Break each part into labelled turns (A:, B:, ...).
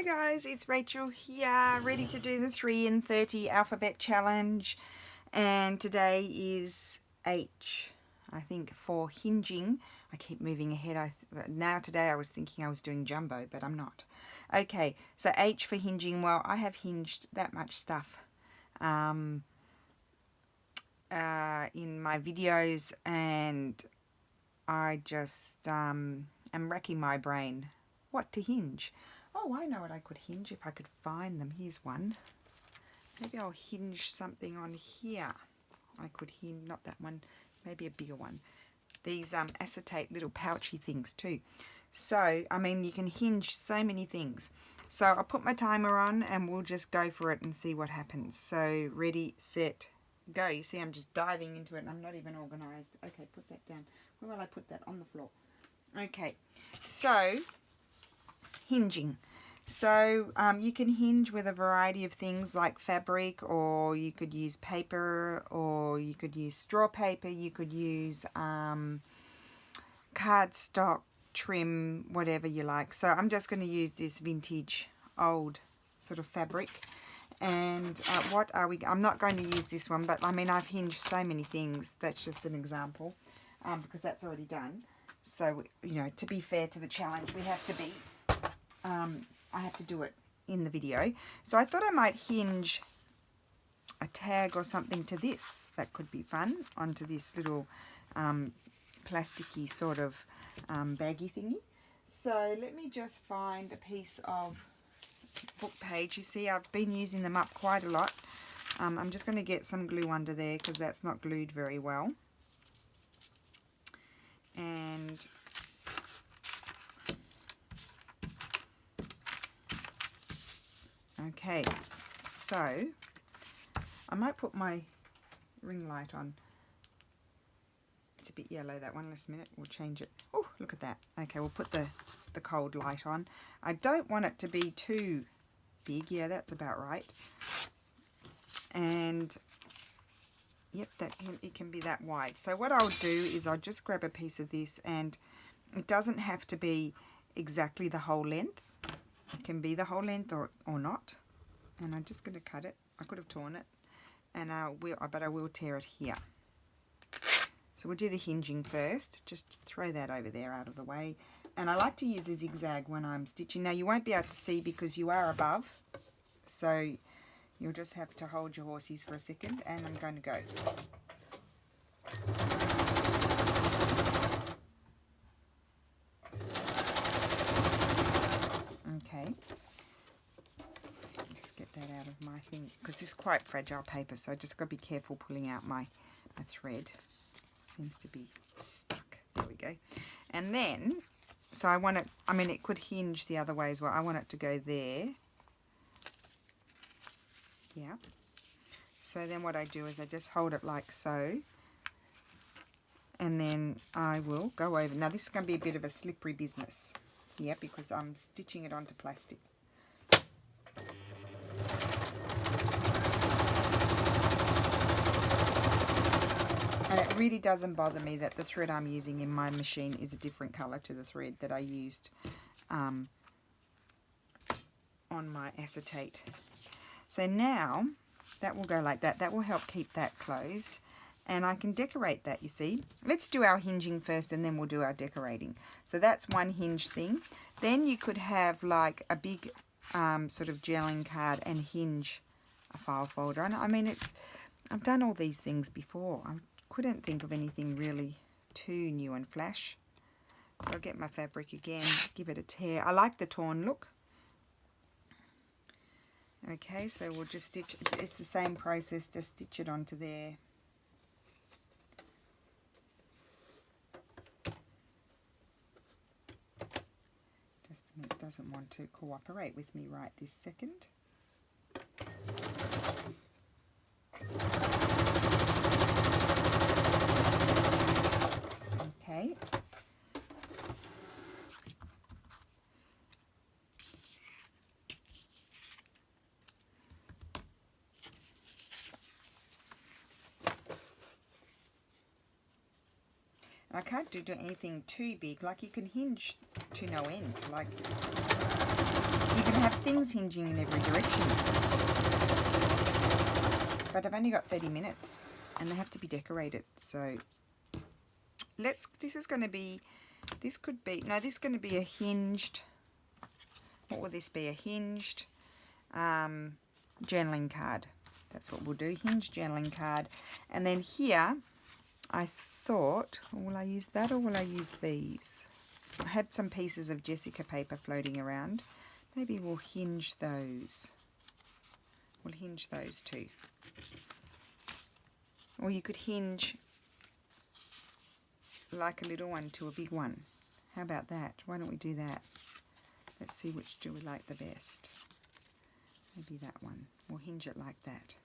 A: guys, it's Rachel here, ready to do the 3 in 30 alphabet challenge, and today is H, I think, for hinging. I keep moving ahead. Today I was thinking I was doing jumbo, but I'm not. Okay, so H for hinging. Well, I have hinged that much stuff in my videos, and I just am racking my brain what to hinge. Oh, I know what I could hinge if I could find them. Here's one. Maybe I'll hinge something on here. I could hinge, not that one, maybe a bigger one. These acetate little pouchy things too. So, I mean, you can hinge so many things. So I'll put my timer on and we'll just go for it and see what happens. So ready, set, go. You see I'm just diving into it and I'm not even organized. Okay, put that down. Where will I put that? On the floor. Okay, so hinging. So you can hinge with a variety of things like fabric, or you could use paper, or you could use straw paper, you could use cardstock, trim, whatever you like. So I'm just going to use this vintage old sort of fabric. And what are we, I'm not going to use this one, but I mean I've hinged so many things. That's just an example because that's already done. So, you know, to be fair to the challenge, we have to be, I have to do it in the video. So I thought I might hinge a tag or something to this. That could be fun, onto this little plasticky sort of baggy thingy. So let me just find a piece of book page. You see, I've been using them up quite a lot. I'm just going to get some glue under there because that's not glued very well. And okay, so I might put my ring light on. It's a bit yellow, that one. Just a minute, we'll change it. Oh, look at that. Okay, we'll put the cold light on. I don't want it to be too big. Yeah, that's about right. And yep, it can be that wide. So what I'll do is I'll just grab a piece of this, and it doesn't have to be exactly the whole length. It can be the whole length or not. And I'm just going to cut it. I could have torn it, and but I will tear it here. So we'll do the hinging first. Just throw that over there out of the way. And I like to use the zigzag when I'm stitching. Now you won't be able to see because you are above, so you'll just have to hold your horses for a second, and I'm going to go. Okay. Just get that out of my thing, because this is quite fragile paper, so I just got to be careful pulling out my thread. Seems to be stuck. There we go. And then, so I want it, I mean, it could hinge the other way as well. I want it to go there. Yeah. So then what I do is I just hold it like so. And then I will go over. Now this is going to be a bit of a slippery business. Yeah, because I'm stitching it onto plastic. And it really doesn't bother me that the thread I'm using in my machine is a different colour to the thread that I used on my acetate. So now that will go like that. That will help keep that closed. And I can decorate that, you see. Let's do our hinging first and then we'll do our decorating. So that's one hinge thing. Then you could have like a big sort of gelling card and hinge a file folder. And I mean, I've done all these things before. I couldn't think of anything really too new and flash. So I'll get my fabric again, give it a tear. I like the torn look. Okay, so we'll just stitch, it's the same process, just stitch it onto there. Just a minute, it doesn't want to cooperate with me right this second. Okay. I can't do anything too big. Like, you can hinge to no end. Like, you can have things hinging in every direction. But I've only got 30 minutes and they have to be decorated. So this is going to be, this could be, no, this is going to be a hinged, what will this be? A hinged journaling card. That's what we'll do, hinged journaling card. And then here, I thought, will I use that or will I use these? I had some pieces of Jessica paper floating around. Maybe we'll hinge those. We'll hinge those too. Or you could hinge like a little one to a big one. How about that? Why don't we do that? Let's see which do we like the best. Maybe that one. We'll hinge it like that.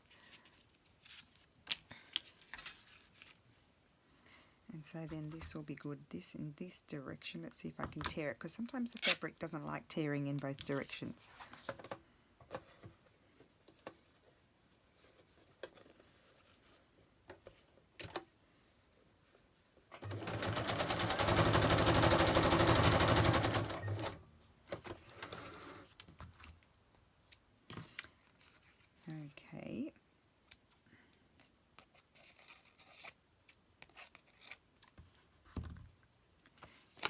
A: And so then this will be good. This in this direction. Let's see if I can tear it, because sometimes the fabric doesn't like tearing in both directions. Okay.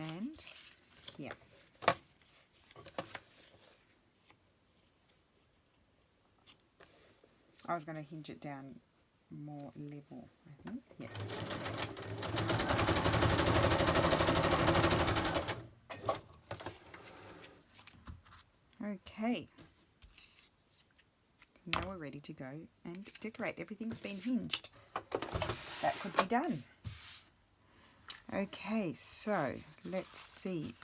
A: And here. I was going to hinge it down more level, I think. Yes. Okay. So now we're ready to go and decorate. Everything's been hinged. That could be done. Okay, so let's see.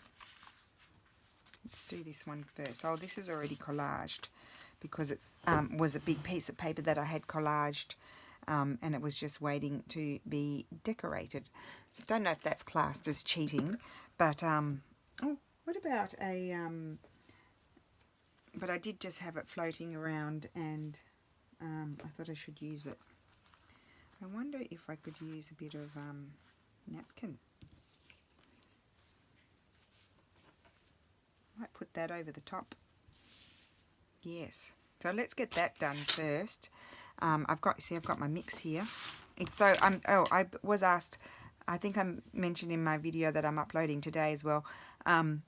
A: Let's do this one first. Oh, this is already collaged because it was a big piece of paper that I had collaged, and it was just waiting to be decorated. So don't know if that's classed as cheating, but oh, what about a but I did just have it floating around, and I thought I should use it. I wonder if I could use a bit of napkin. Might put that over the top. Yes. So let's get that done first. I've got my mix here. It's so I was asked. I think I mentioned in my video that I'm uploading today as well. Vinaville,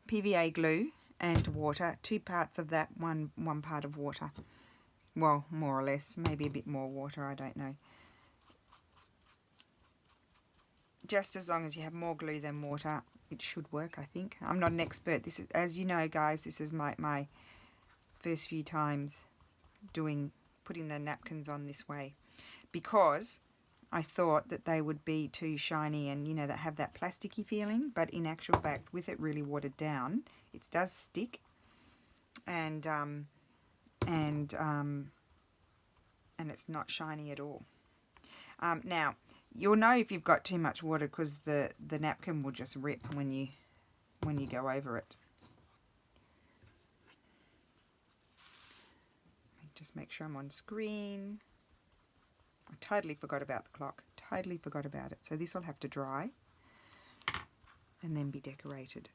A: PVA glue and water. 2 parts of that. One part of water. Well, more or less. Maybe a bit more water. I don't know. Just as long as you have more glue than water, it should work, I think. I'm not an expert. This is, as you know, guys, this is my first few times putting the napkins on this way, because I thought that they would be too shiny and, you know, that have that plasticky feeling. But in actual fact, with it really watered down, it does stick, and it's not shiny at all. Now, you'll know if you've got too much water because the napkin will just rip when you go over it. Just make sure I'm on screen. I totally forgot about the clock. Totally forgot about it. So this will have to dry and then be decorated.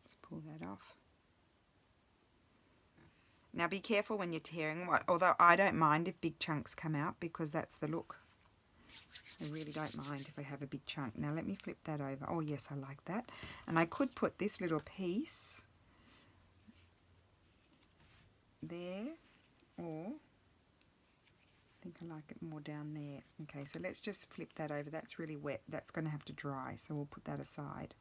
A: Let's pull that off. Now be careful when you're tearing, although I don't mind if big chunks come out because that's the look. I really don't mind if I have a big chunk. Now let me flip that over. Oh yes, I like that. And I could put this little piece there, or I think I like it more down there. Okay, so let's just flip that over. That's really wet. That's going to have to dry, so we'll put that aside.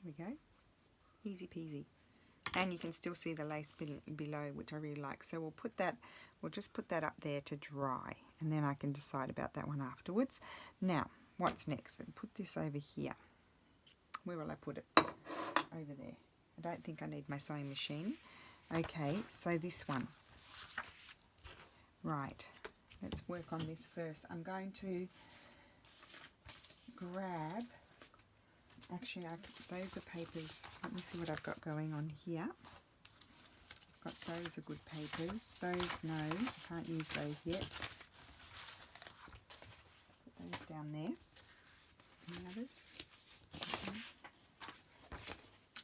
A: There we go. Easy peasy. And you can still see the lace below, which I really like. So we'll just put that up there to dry, and then I can decide about that one afterwards. Now, what's next? I'll put this over here. Where will I put it? Over there. I don't think I need my sewing machine. Okay, so this one. Right, let's work on this first. I'm going to grab Actually, those are papers. Let me see what I've got going on here. I've got those are good papers. Those, no, I can't use those yet. Put those down there. Any others?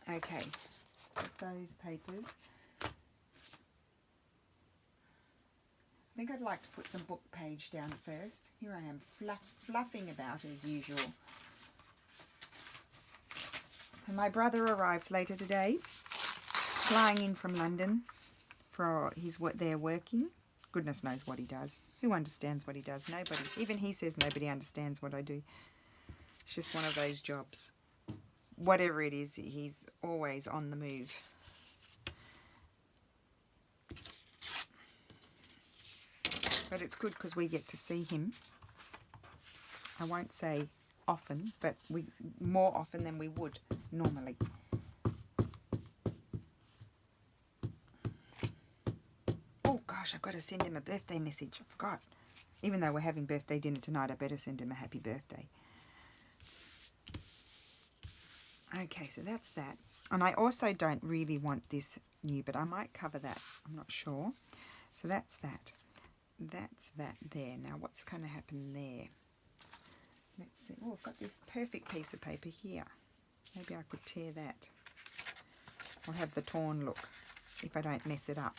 A: Okay, got those papers. I think I'd like to put some book page down first. Here I am fluffing about as usual. So my brother arrives later today, flying in from London for his work. They're working. Goodness knows what he does. Who understands what he does? Nobody. Even he says nobody understands what I do. It's just one of those jobs. Whatever it is, he's always on the move. But it's good because we get to see him. I won't say often, but more often than we would normally. Oh gosh, I've got to send him a birthday message. I forgot. Even though we're having birthday dinner tonight, I better send him a happy birthday. Okay, so that's that. And I also don't really want this new, but I might cover that. I'm not sure. So that's that. That's that there. Now what's going to happen there? Let's see. Oh, I've got this perfect piece of paper here. Maybe I could tear that. I'll have the torn look if I don't mess it up.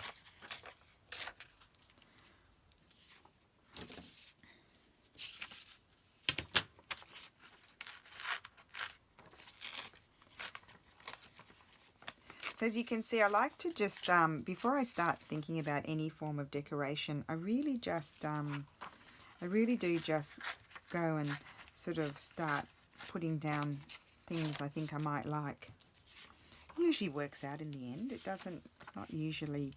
A: So as you can see, I like to just, before I start thinking about any form of decoration, I really do just go and sort of start putting down things I think I might like. It usually works out in the end. It doesn't, it's not usually,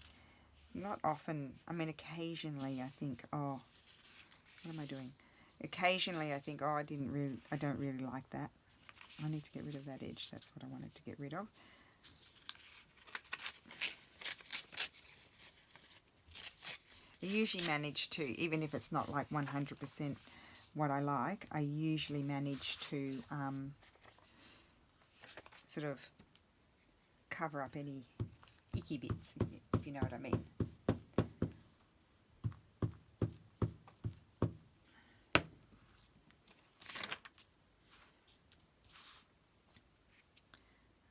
A: not often, I mean occasionally I think, oh, what am I doing? Occasionally I think, oh, I don't really like that. I need to get rid of that edge. That's what I wanted to get rid of. I usually manage to, even if it's not like 100% what I like, I usually manage to sort of cover up any icky bits, if you know what I mean.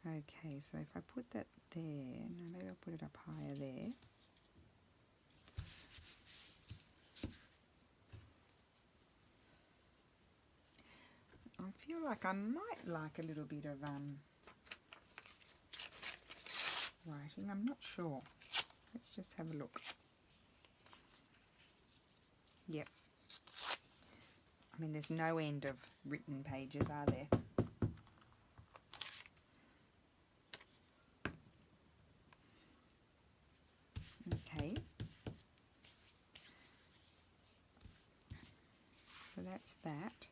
A: Okay, so if I put that there, no, maybe I'll put it up higher there. I feel like I might like a little bit of writing. I'm not sure. Let's just have a look. Yep. I mean, there's no end of written pages, are there? Okay. So that's that.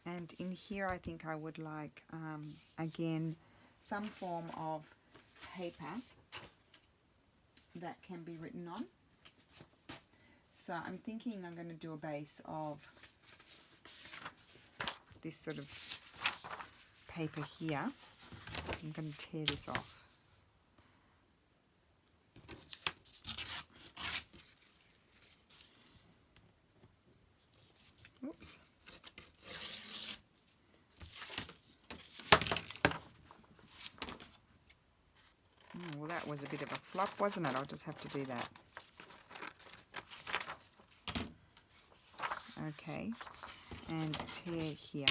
A: And in here I think I would like, again, some form of paper that can be written on. So I'm thinking I'm going to do a base of this sort of paper here. I'm going to tear this off. Oops. Oh, well, that was a bit of a flop, wasn't it? I'll just have to do that. Okay, and tear here.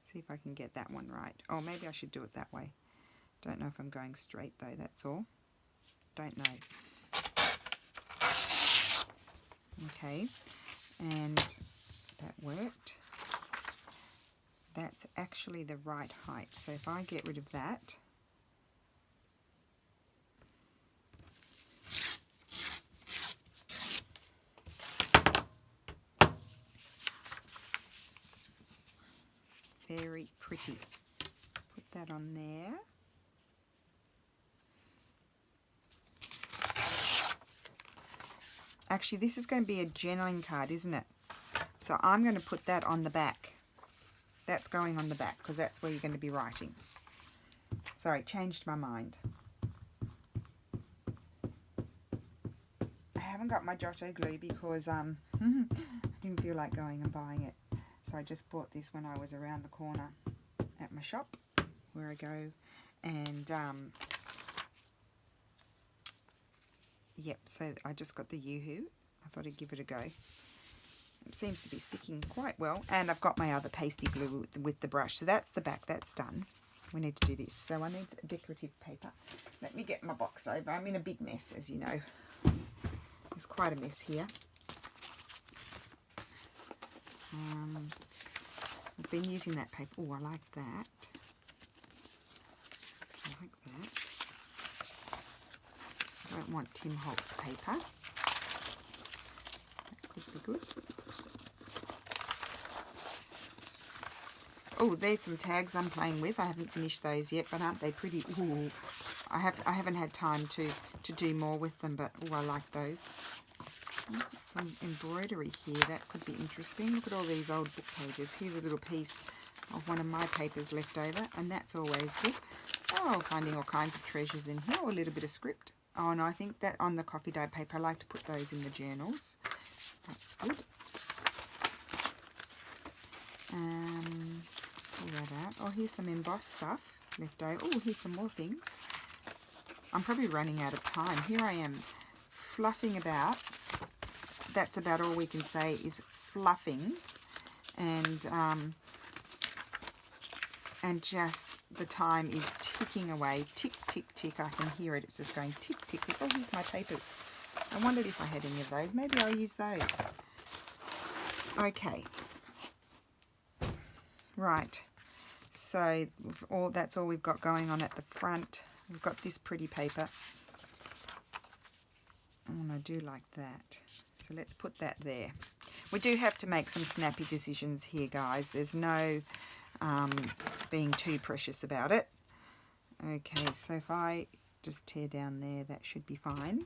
A: See if I can get that one right. Oh, maybe I should do it that way. Don't know if I'm going straight though, that's all. Don't know. Okay, and that worked. That's actually the right height. So if I get rid of that, very pretty. Put that on there. Actually, this is going to be a journaling card, isn't it? So I'm going to put that on the back. That's going on the back because that's where you're going to be writing. Sorry, changed my mind. I haven't got my Giotto glue because I didn't feel like going and buying it. So I just bought this when I was around the corner at my shop where I go. And yep, so I just got the Yoo-hoo. I thought I'd give it a go. It seems to be sticking quite well. And I've got my other pasty glue with the brush. So that's the back, that's done. We need to do this. So I need decorative paper. Let me get my box over. I'm in a big mess, as you know. There's quite a mess here. I've been using that paper. Oh, I like that. I like that. I don't want Tim Holtz paper. That could be good. Oh, there's some tags I'm playing with. I haven't finished those yet, but aren't they pretty? Ooh, I haven't had time to do more with them, but oh, I like those. Some embroidery here. That could be interesting. Look at all these old book pages. Here's a little piece of one of my papers left over, and that's always good. Oh, finding all kinds of treasures in here. Or a little bit of script. Oh, and I think that on the coffee dye paper, I like to put those in the journals. That's good. Pull that out. Oh, here's some embossed stuff left over. Oh, here's some more things. I'm probably running out of time. Here I am fluffing about. That's about all we can say is fluffing. And just the time is ticking away. Tick, tick, tick. I can hear it. It's just going tick, tick, tick. Oh, here's my papers. I wondered if I had any of those. Maybe I'll use those. Okay. Right. So that's all we've got going on at the front. We've got this pretty paper. Oh, and I do like that. So let's put that there. We do have to make some snappy decisions here, guys. There's no being too precious about it. Okay, so if I just tear down there, that should be fine.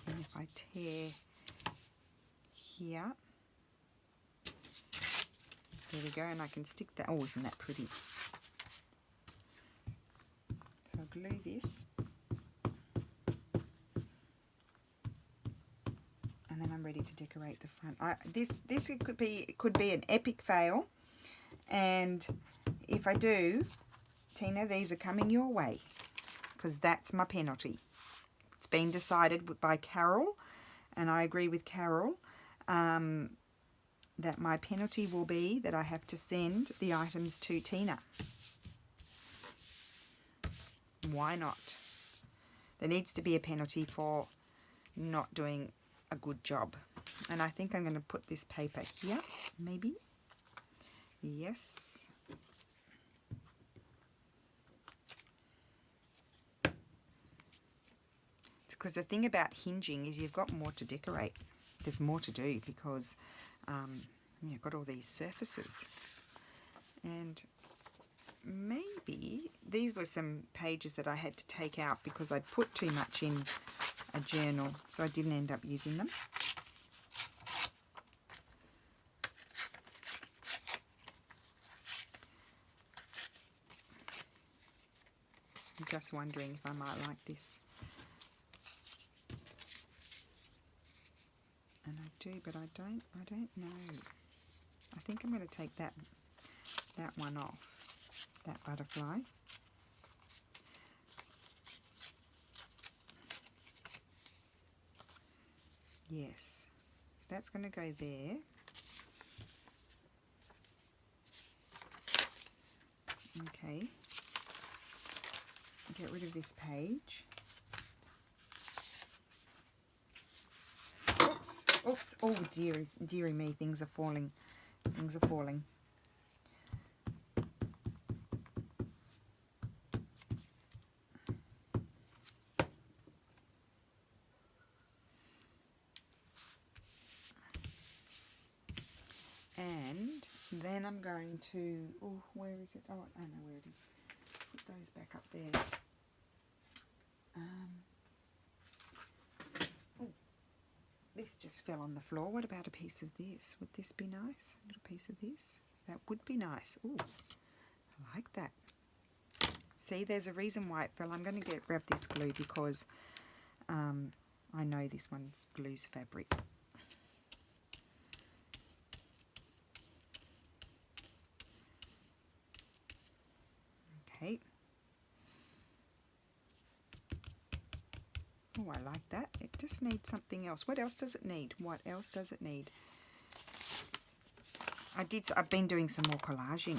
A: And if I tear here, there we go, and I can stick that. Oh, isn't that pretty? So I'll glue this. And then I'm ready to decorate the front. This could be an epic fail. And if I do, Tina, these are coming your way. Because that's my penalty. It's been decided by Carol, and I agree with Carol, that my penalty will be that I have to send the items to Tina. Why not? There needs to be a penalty for not doing a good job. And I think I'm going to put this paper here, maybe. Yes. Because the thing about hinging is you've got more to decorate. There's more to do because you've got all these surfaces. And maybe these were some pages that I had to take out because I'd put too much in a journal, so I didn't end up using them. I'm just wondering if I might like this. And I do, but I don't know. I think I'm going to take that one off, that butterfly. Yes, that's going to go there. Okay. Get rid of this page. Oops, oops. Oh, dearie me, things are falling. Things are falling. And then I'm going to, oh, where is it? Oh, I know where it is. Put those back up there. This just fell on the floor. What about a piece of this? Would this be nice? A little piece of this? That would be nice. Ooh, I like that. See, there's a reason why it fell. I'm going to grab this glue because I know this one's glues fabric. Okay. Oh, I like that. It just needs something else. What else does it need? What else does it need? I've been doing some more collaging.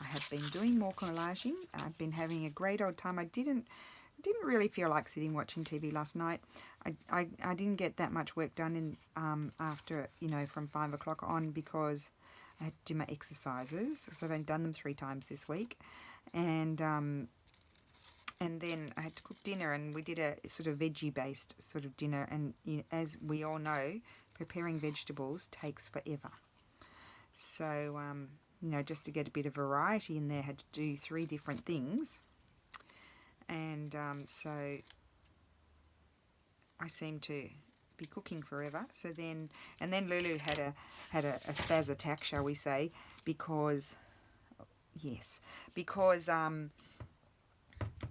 A: I have been doing more collaging. I've been having a great old time. I didn't really feel like sitting watching TV last night. I didn't get that much work done in after, you know, from 5 o'clock on because I had to do my exercises. So I've only done them 3 times this week. And then I had to cook dinner, and we did a sort of veggie-based sort of dinner. And you know, as we all know, preparing vegetables takes forever. So, you know, just to get a bit of variety in there, I had to do 3 different things. And so I seem to be cooking forever. So then, and then Lulu had a spaz attack, shall we say, because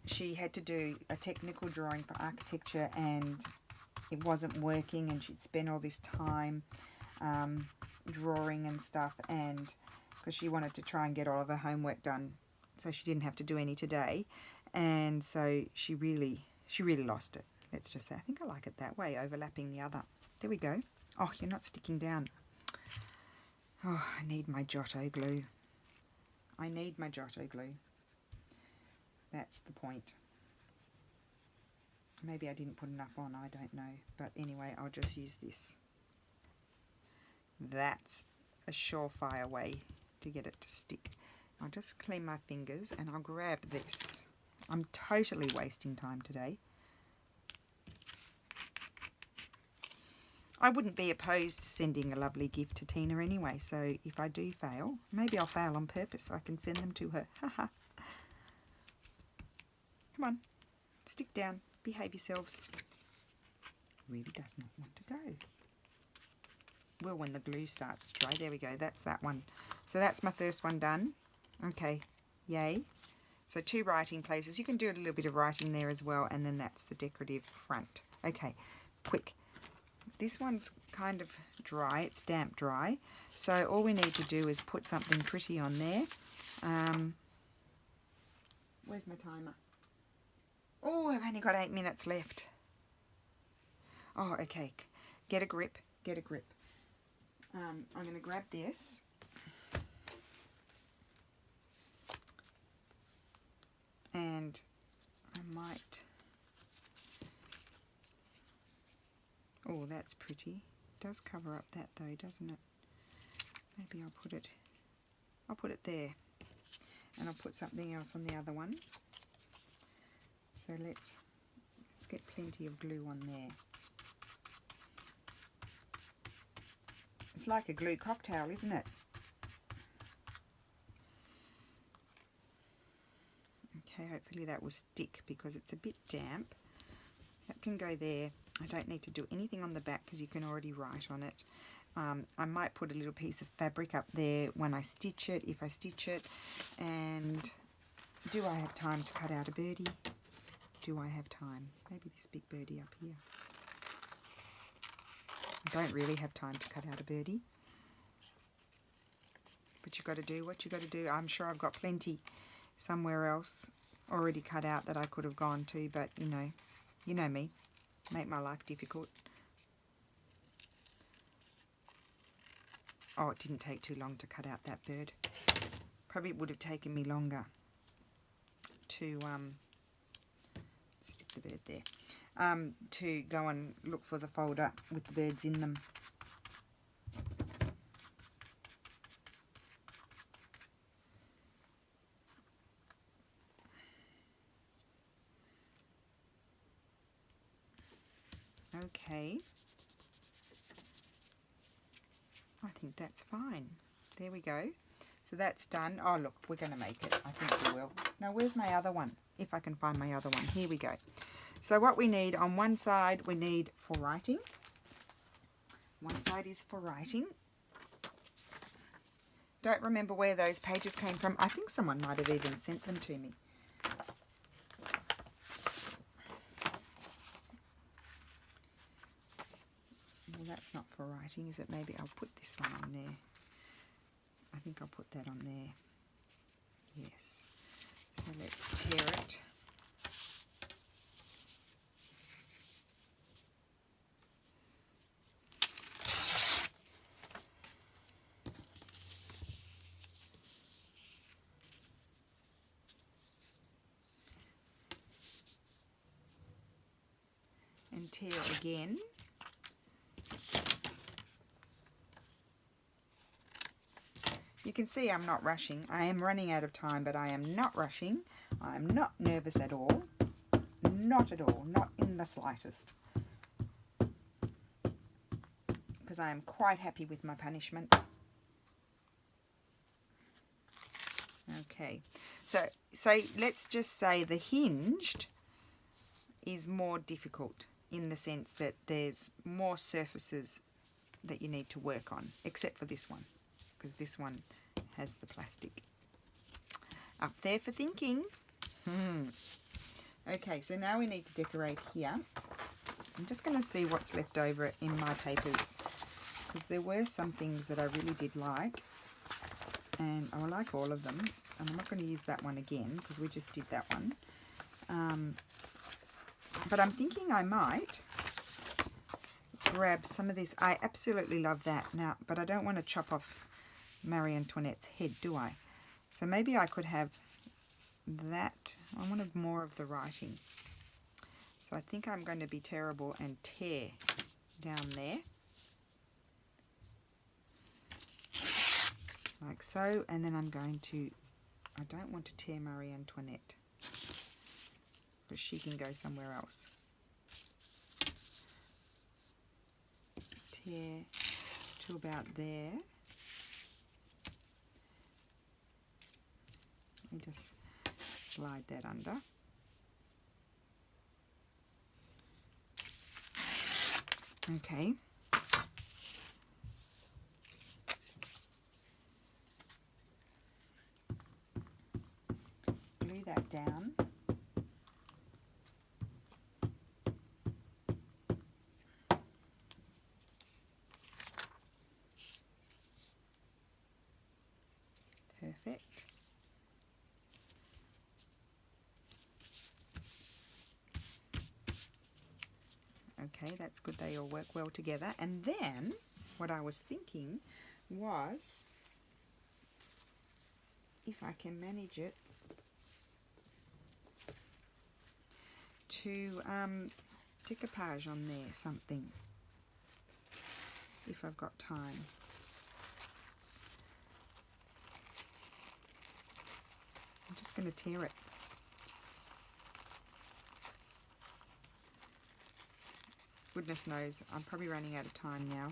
A: she had to do a technical drawing for architecture and it wasn't working, and she'd spent all this time drawing and stuff, and because she wanted to try and get all of her homework done so she didn't have to do any today, and so she really lost it. Let's just say, I think I like it that way, overlapping the other. There we go. Oh, you're not sticking down. Oh, I need my Giotto glue. I need my Giotto glue. That's the point. Maybe I didn't put enough on, I don't know. But anyway, I'll just use this. That's a surefire way to get it to stick. I'll just clean my fingers and I'll grab this. I'm totally wasting time today. I wouldn't be opposed to sending a lovely gift to Tina anyway, so if I do fail, maybe I'll fail on purpose so I can send them to her. Haha. Come on, stick down, behave yourselves. Really does not want to go. Well, when the glue starts to dry. There we go, that's that one. So that's my first one done. Okay, yay. So 2 writing places. You can do a little bit of writing there as well, and then that's the decorative front. Okay, quick. This one's kind of dry, it's damp dry. So all we need to do is put something pretty on there. Where's my timer? Oh, I've only got 8 minutes left. Oh, okay. Get a grip, get a grip. I'm going to grab this. And I might... Oh, that's pretty. It does cover up that though, doesn't it? Maybe I'll put it there. And I'll put something else on the other one. So let's get plenty of glue on there. It's like a glue cocktail, isn't it? Okay, hopefully that will stick because it's a bit damp. That can go there. I don't need to do anything on the back because you can already write on it. I might put a little piece of fabric up there when I stitch it, if I stitch it. And do I have time to cut out a birdie? Do I have time? Maybe this big birdie up here. I don't really have time to cut out a birdie. But you've got to do what you've got to do. I'm sure I've got plenty somewhere else already cut out that I could have gone to, but you know me. Make my life difficult. Oh, it didn't take too long to cut out that bird. Probably would have taken me longer to stick the bird there. To go and look for the folder with the birds in them. Okay, I think that's fine. There we go. So that's done. Oh look, we're going to make it. I think we will. Now where's my other one? If I can find my other one. Here we go. So what we need on one side, we need for writing. One side is for writing. Don't remember where those pages came from. I think someone might have even sent them to me. Well, that's not for writing, is it? Maybe I'll put this one on there. I think I'll put that on there. Yes. So let's tear it. And tear again. You can see I'm not rushing. I am running out of time, but I am not rushing. I am not nervous at all. Not at all. Not in the slightest. Because I am quite happy with my punishment. Okay. So let's just say the hinged is more difficult in the sense that there's more surfaces that you need to work on, except for this one, because this one has the plastic. Up there for thinking. Okay, so now we need to decorate here. I'm just going to see what's left over in my papers, because there were some things that I really did like, and I like all of them, and I'm not going to use that one again because we just did that one. But I'm thinking I might grab some of this. I absolutely love that now, but I don't want to chop off Marie Antoinette's head, do I? So maybe I could have that. I want more of the writing. So I think I'm going to be terrible and tear down there. Like so. And then I'm going to, I don't want to tear Marie Antoinette, but she can go somewhere else. Tear to about there. Let me just slide that under. Okay. Glue that down. Perfect. Okay, that's good. They all work well together. And then what I was thinking was, if I can manage it, to decoupage on there something, if I've got time. I'm just going to tear it. Goodness knows, I'm probably running out of time now.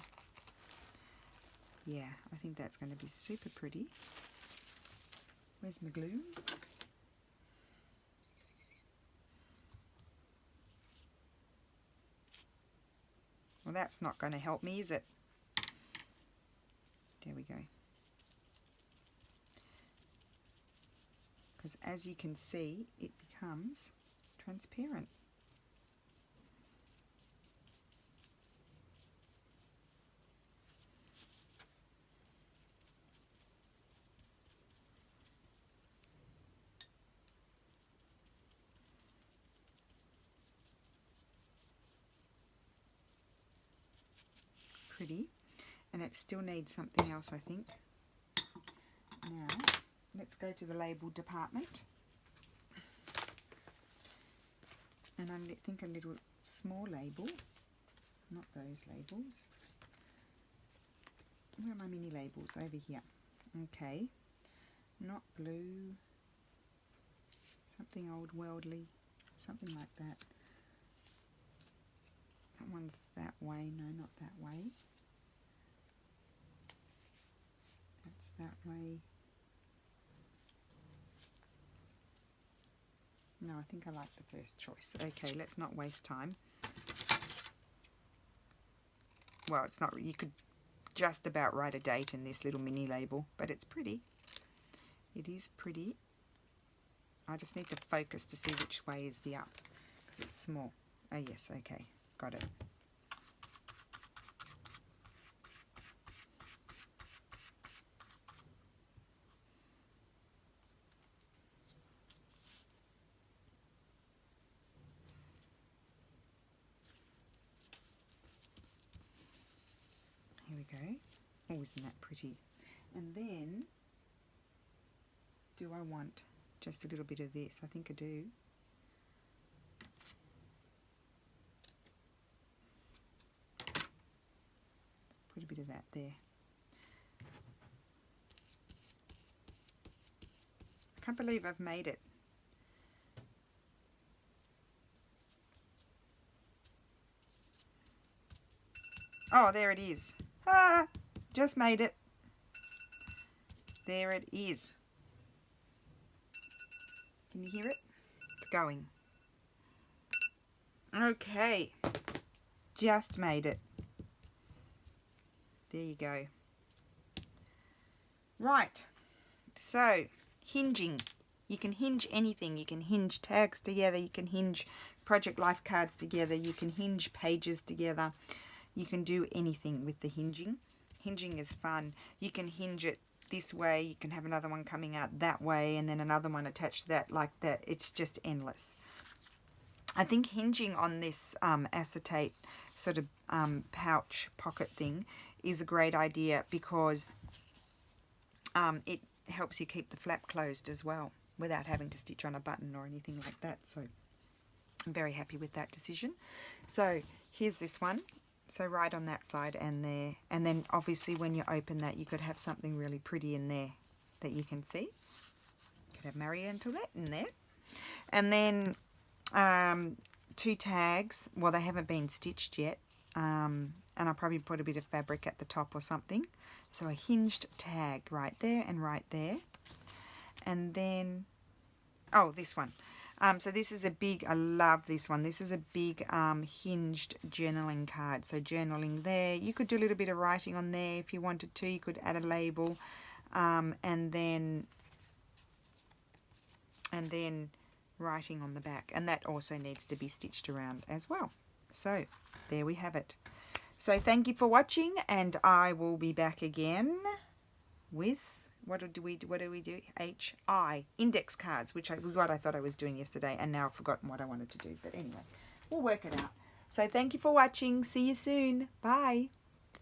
A: Yeah, I think that's going to be super pretty. Where's my glue? Well, that's not going to help me, is it? There we go. Because as you can see, it becomes transparent. Pretty, and it still needs something else, I think. Now let's go to the label department, and I think a little small label, not those labels. Where are my mini labels? Over here. Okay, not blue, something old worldly, something like that. That one's that way. No, not that way. That's that way. No, I think I like the first choice. Okay, let's not waste time. Well, it's not, you could just about write a date in this little mini label, but it's pretty. It is pretty. I just need to focus to see which way is the up, because it's small. Oh yes, okay, got it. Here we go. Oh, isn't that pretty? And then, do I want just a little bit of this? I think I do. Put a bit of that there. I can't believe I've made it. Oh, there it is. Ah, just made it. There it is. Can you hear it? It's going. Okay. Just made it. There you go. Right. So, hinging. You can hinge anything. You can hinge tags together. You can hinge project life cards together. You can hinge pages together. You can do anything with the hinging. Hinging is fun. You can hinge it this way. You can have another one coming out that way and then another one attached to that like that. It's just endless. I think hinging on this acetate sort of pouch pocket thing is a great idea because it helps you keep the flap closed as well without having to stitch on a button or anything like that. So I'm very happy with that decision. So here's this one. So right on that side and there. And then obviously when you open that, you could have something really pretty in there that you can see. You could have Marie Antoinette in there. And then 2 tags. Well, they haven't been stitched yet. And I'll probably put a bit of fabric at the top or something. So a hinged tag right there and right there. And then, oh, this one. So this is a big, I love this one. This is a big hinged journaling card. So journaling there. You could do a little bit of writing on there if you wanted to. You could add a label and then writing on the back. And that also needs to be stitched around as well. So there we have it. So thank you for watching, and I will be back again with what do we do? HI index cards, which was what I thought I was doing yesterday, and now I've forgotten what I wanted to do. But anyway, we'll work it out. So thank you for watching. See you soon. Bye.